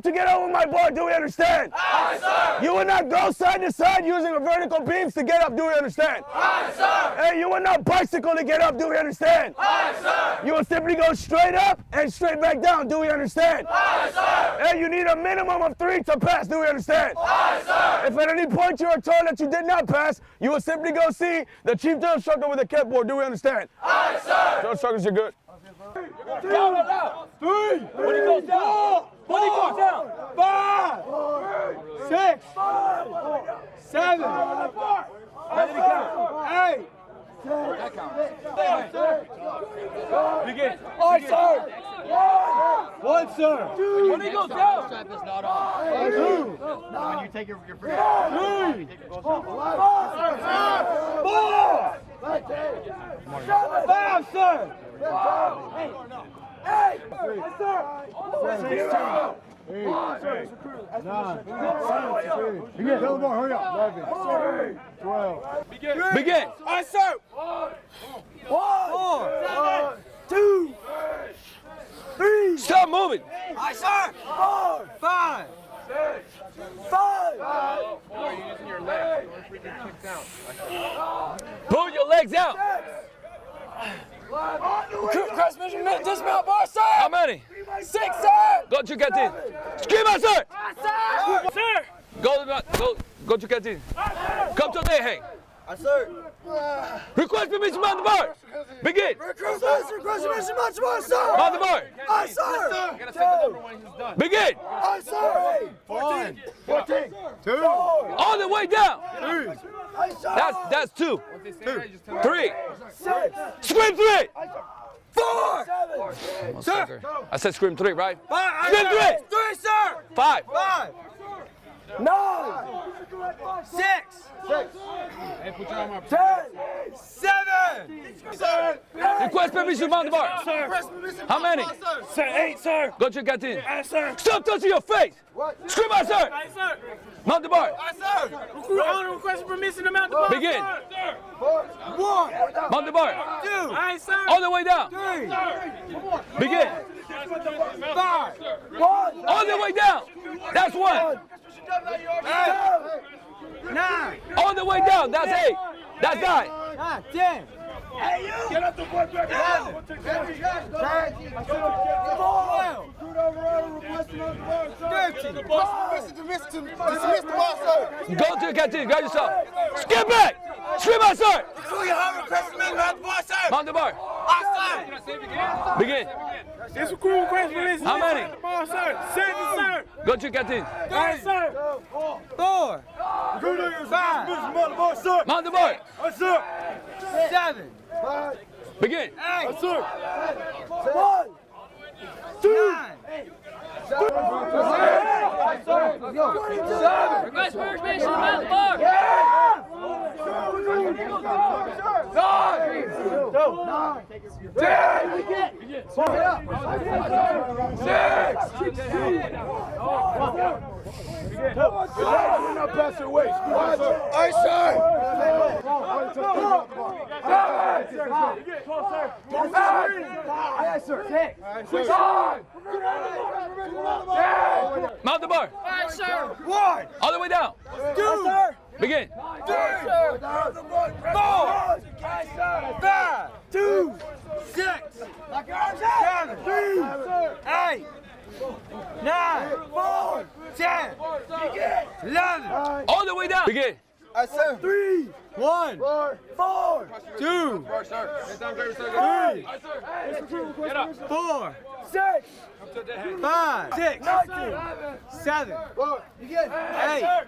To get over my board, do we understand? Aye, sir! You will not go side to side using a vertical beams to get up, do we understand? Aye, sir! Hey, you will not bicycle to get up, do we understand? Aye, sir! You will simply go straight up and straight back down, do we understand? Aye, sir! Hey, you need a minimum of 3 to pass, do we understand? Aye, sir! If at any point you are told that you did not pass, you will simply go see the chief drill instructor with a clipboard, do we understand? Aye, sir! Drill instructors, you're good. 2, 3. When he goes down. When he goes down. 5, 6, 7. Ready to count. 8. That counts. Begin. Aye, sir. 1, sir. 2. When he goes down. Strap is not on. 2. When you take your free. 3. 4. 5, sir. 8. 8. Begin. Aye, sir. 1, 2, 3. Stop moving. Aye, sir. 4, 5, 6, 5. You're using your legs. Don't freaking kick down. Pull your legs out. Cross measurement, dismount bar, sir. How many? 6, sir. Go to canteen. Scream out, sir. Sir. Sir. Go to canteen. Come to there, hey. Aye, sir. Request permission, mount the bar. Begin. Request permission, mount the bar, sir. Mount the bar. Aye, sir. You gotta take the number when he's done. Begin. Aye, sir. 14. 14. 2. All the way down. 3. Aye, sir. That's 2. 2. 3. 6. Scream 3. 4. 7. Sir. I said scream 3, right? 5. Scream 3. 3, sir. 5. 5. 9. 6. 6. Hey, put your arm up. 10. 7. Request permission, mount the bar. How many? Sir, 8, sir. Go to canteen. Aye, sir. Stop touching your face. Scream out, sir. Aye, sir. Mount the bar. Aye, sir. Recruit request permission to mount the bar. Begin. Sir. 1. Mount the bar. 2. Aye, sir. All the way down. 3. Begin. 5. 1. All the way down. That's 1. 9. All the way down. That's 8. That's 9. 10. Hey, you! Get up the board back down! 13. 12. Go to the canteen. Grab yourself. Skip back. Scream out, sir. Mount the bar. Begin. This recruit request release. How many? Sir. 7, sir. Go to the canteen. 3, sir. 4. Mount the bar. 7. Begin. 8. 1, 2, 7. Request for information about the bar. Not past your waist. Aye, sir. Mount the bar. Aye, sir. 1. All the way down. 2. Begin. 3. 4. 5. 2. 6. 7. 8. 9. 10. 11. All the way down. Begin. 3. 1. 4. 2. 3. 4. 6. 5. 6. 7. 8.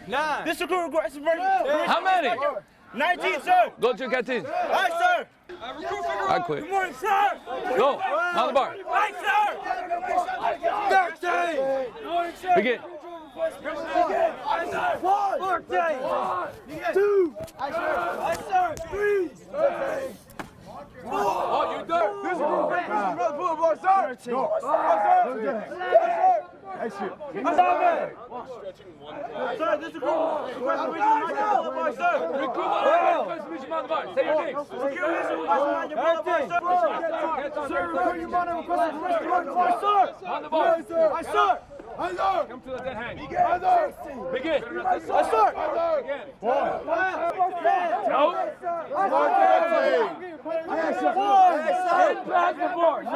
9. This is cool. How many? 19, sir. Go to your canteen. Aye, sir. I quit. Good morning, sir. Go. Mount the bar. Aye, sir. 13. Begin. 14. 2. Aye, sir. 3. Oh, you done. This is another pull boy, sir. Go. Sir, this is cool. Request for regional, sir. Request for regional Mount the bar. Say your name. Mount the bar. Aye, sir. Come to the dead hang. Aye, sir. Begin. Aye, sir. Begin. No. Pass the bar. No.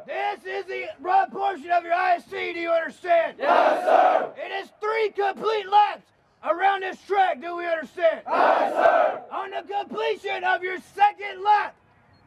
This is the run portion of your IST, do you understand? Yes, sir. It is 3 complete laps around this track, do we understand? Yes, sir. On the completion of your second lap,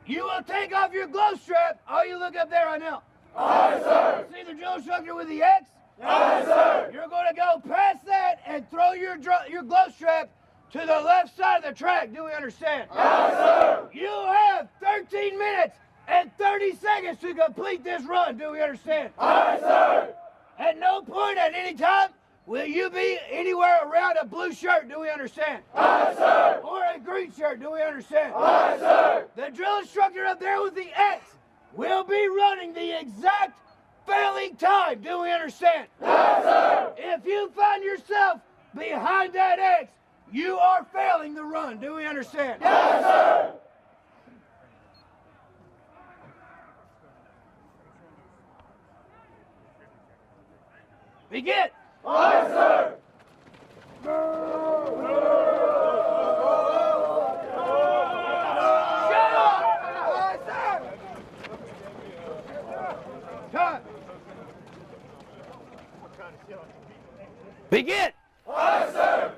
you will take off your glove strap. Oh, you look up there right now. Yes, sir. See the drill instructor with the X? Yes, sir. You're going to go past that and throw your glove strap to the left side of the track, do we understand? Yes, sir. You have 13 minutes and 30 seconds to complete this run, do we understand? Yes, sir. At no point at any time will you be anywhere around a blue shirt, do we understand? Yes, sir. Or a green shirt, do we understand? Yes, sir. The drill instructor up there with the X will be running the exact failing time, do we understand? Yes, sir. If you find yourself behind that X, you are failing the run, do we understand? Yes, sir. Begin. Aye, sir. Shut up. Aye, sir. Time. Begin. Aye, sir.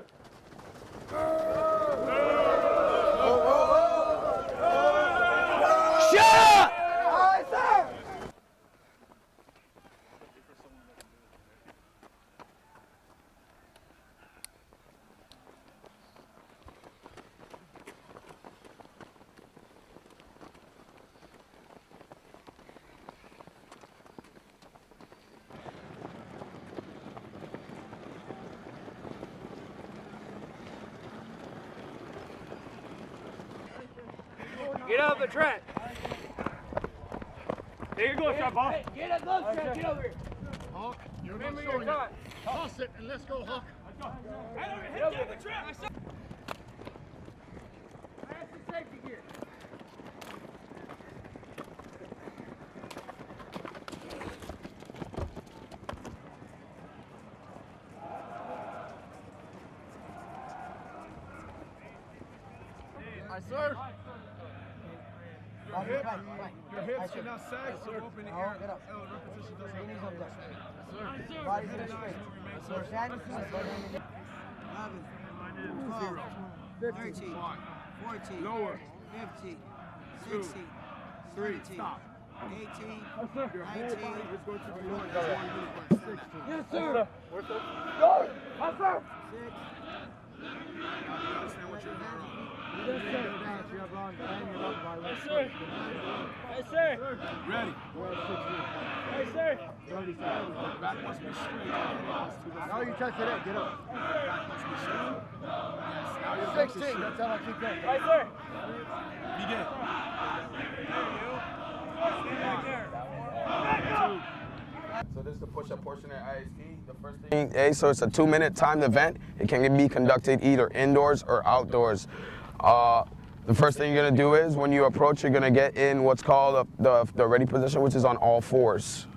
Shut up. Aye, sir. Get off the track. There you go, shot ball. Hey, get a glove strap. Get over here. Hawk, you're not showing it. Toss it and let's go, Hawk. Get over the track. That's the safety gear. Aye, sir. Your hips cannot sag, so open the air. Elbow position doesn't have to sir. Body to the straight. So stand 11, 12, 13, 14, Lower. 15, 2, 16, 3, 17, stop. 18, 19, it's going to be one. That's 1 minute. Yes, sir. Go. Yes, sir. 6. You understand what you're doing? Yes, sir. Yes, sir. Yes, sir. Ready. Yes, sir. Back must be straight. Now you touch it, get up. Back must be straight. Yes, now you're 16, that's how I keep going. Right, sir. Begin. So this is the push-up portion at IST. The first thing, so it's a 2-minute timed event. It can be conducted either indoors or outdoors. The first thing you're gonna do is when you approach, you're gonna get in what's called the ready position, which is on all fours.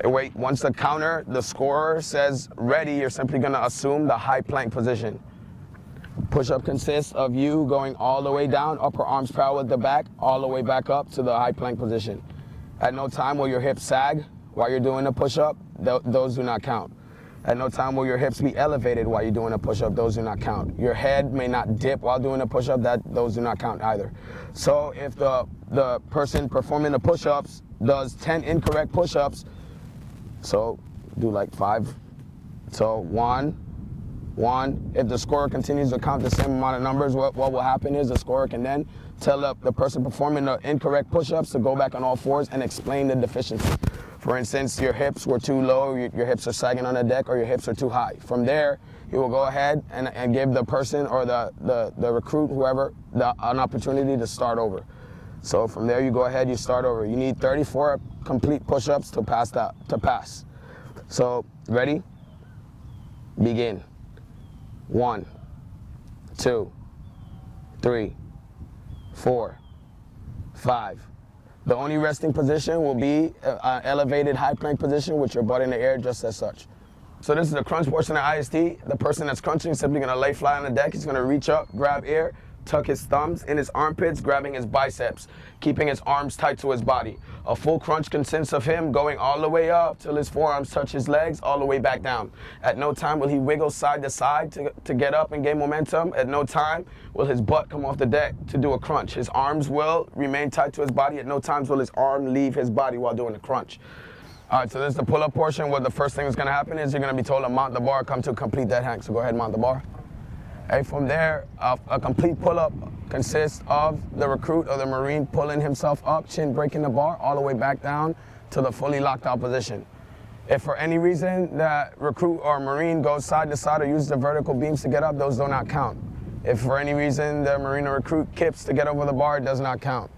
And wait, once the counter, the scorer says ready, you're simply gonna assume the high plank position. Push-up consists of you going all the way down, upper arms parallel with the back, all the way back up to the high plank position. At no time will your hips sag while you're doing a push-up, those do not count. At no time will your hips be elevated while you're doing a push-up, those do not count. Your head may not dip while doing a push-up, those do not count either. So if the person performing the push-ups does 10 incorrect push-ups, so do like 5. So 1. If the scorer continues to count the same amount of numbers, what will happen is the scorer can then tell the person performing the incorrect push-ups to go back on all fours and explain the deficiency. For instance, your hips were too low, your hips are sagging on the deck, or your hips are too high. From there, he will go ahead and give the person or the recruit, whoever, an opportunity to start over. So from there, you go ahead, you start over. You need 34 complete push-ups to pass. So, ready? Begin. 1, 2, 3, 4, 5. The only resting position will be an elevated high plank position with your butt in the air just as such. So this is the crunch portion of IST. The person that's crunching is simply gonna lay flat on the deck. He's gonna reach up, grab air, tuck his thumbs in his armpits, grabbing his biceps, keeping his arms tight to his body. A full crunch consists of him going all the way up till his forearms touch his legs, all the way back down. At no time will he wiggle side to side to get up and gain momentum. At no time will his butt come off the deck to do a crunch. His arms will remain tight to his body. At no times will his arm leave his body while doing the crunch. All right, so this is the pull-up portion where the first thing that's gonna happen is you're gonna be told to mount the bar, come to complete that hang. So go ahead and mount the bar. And from there, a complete pull-up consists of the recruit or the Marine pulling himself up, chin breaking the bar, all the way back down to the fully locked out position. If for any reason that recruit or Marine goes side to side or uses the vertical beams to get up, those do not count. If for any reason the Marine or recruit kips to get over the bar, it does not count.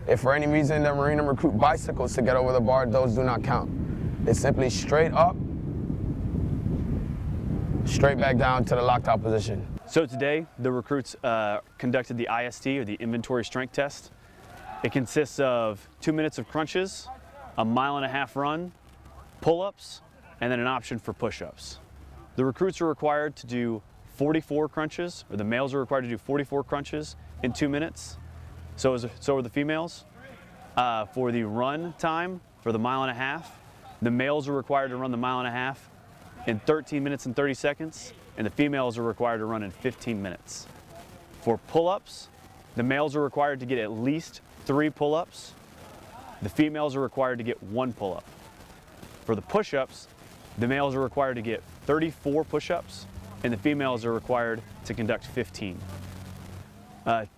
If for any reason the Marine or recruit bicycles to get over the bar, those do not count. It's simply straight up, straight back down to the locked out position. So today, the recruits conducted the IST, or the inventory strength test. It consists of 2 minutes of crunches, a 1.5 mile run, pull-ups, and then an option for push-ups. The recruits are required to do 44 crunches, or the males are required to do 44 crunches in 2 minutes. So are the females. For the run time, for the 1.5 miles, the males are required to run the 1.5 miles in 13 minutes and 30 seconds. And the females are required to run in 15 minutes. For pull-ups, the males are required to get at least 3 pull-ups. The females are required to get 1 pull-up. For the push-ups, the males are required to get 34 push-ups, and the females are required to conduct 15.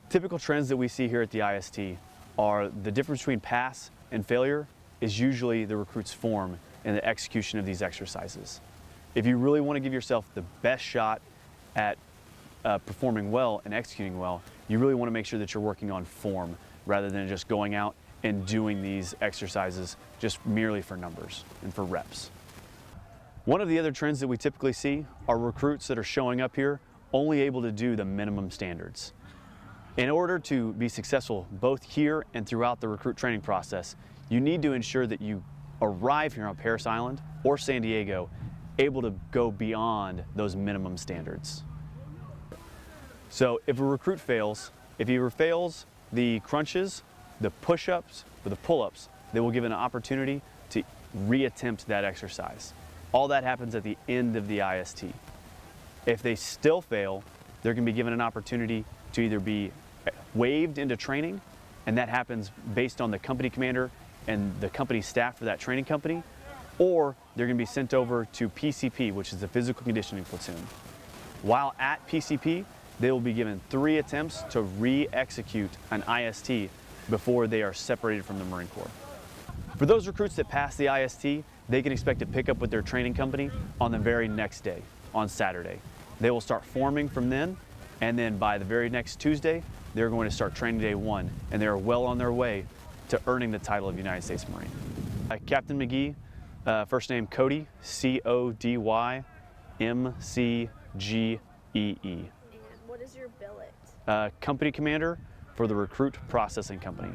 Typical trends that we see here at the IST are the difference between pass and failure is usually the recruit's form in the execution of these exercises. If you really want to give yourself the best shot at performing well and executing well, you really want to make sure that you're working on form rather than just going out and doing these exercises just merely for numbers and for reps. One of the other trends that we typically see are recruits that are showing up here only able to do the minimum standards. In order to be successful both here and throughout the recruit training process, you need to ensure that you arrive here on Parris Island or San Diego able to go beyond those minimum standards. So if a recruit fails, if he fails the crunches, the push-ups, or the pull-ups, they will give an opportunity to reattempt that exercise. All that happens at the end of the IST. If they still fail, they're going to be given an opportunity to either be waived into training and that happens based on the company commander and the company staff for that training company, or they're going to be sent over to PCP, which is the physical conditioning platoon. While at PCP, they will be given 3 attempts to re-execute an IST before they are separated from the Marine Corps. For those recruits that pass the IST, they can expect to pick up with their training company on the very next day, on Saturday. They will start forming from then, and then by the very next Tuesday, they're going to start training day 1, and they are well on their way to earning the title of United States Marine. Captain McGee, first name Cody, C-O-D-Y, M-C-G-E-E. And what is your billet? Company commander for the Recruit Processing Company.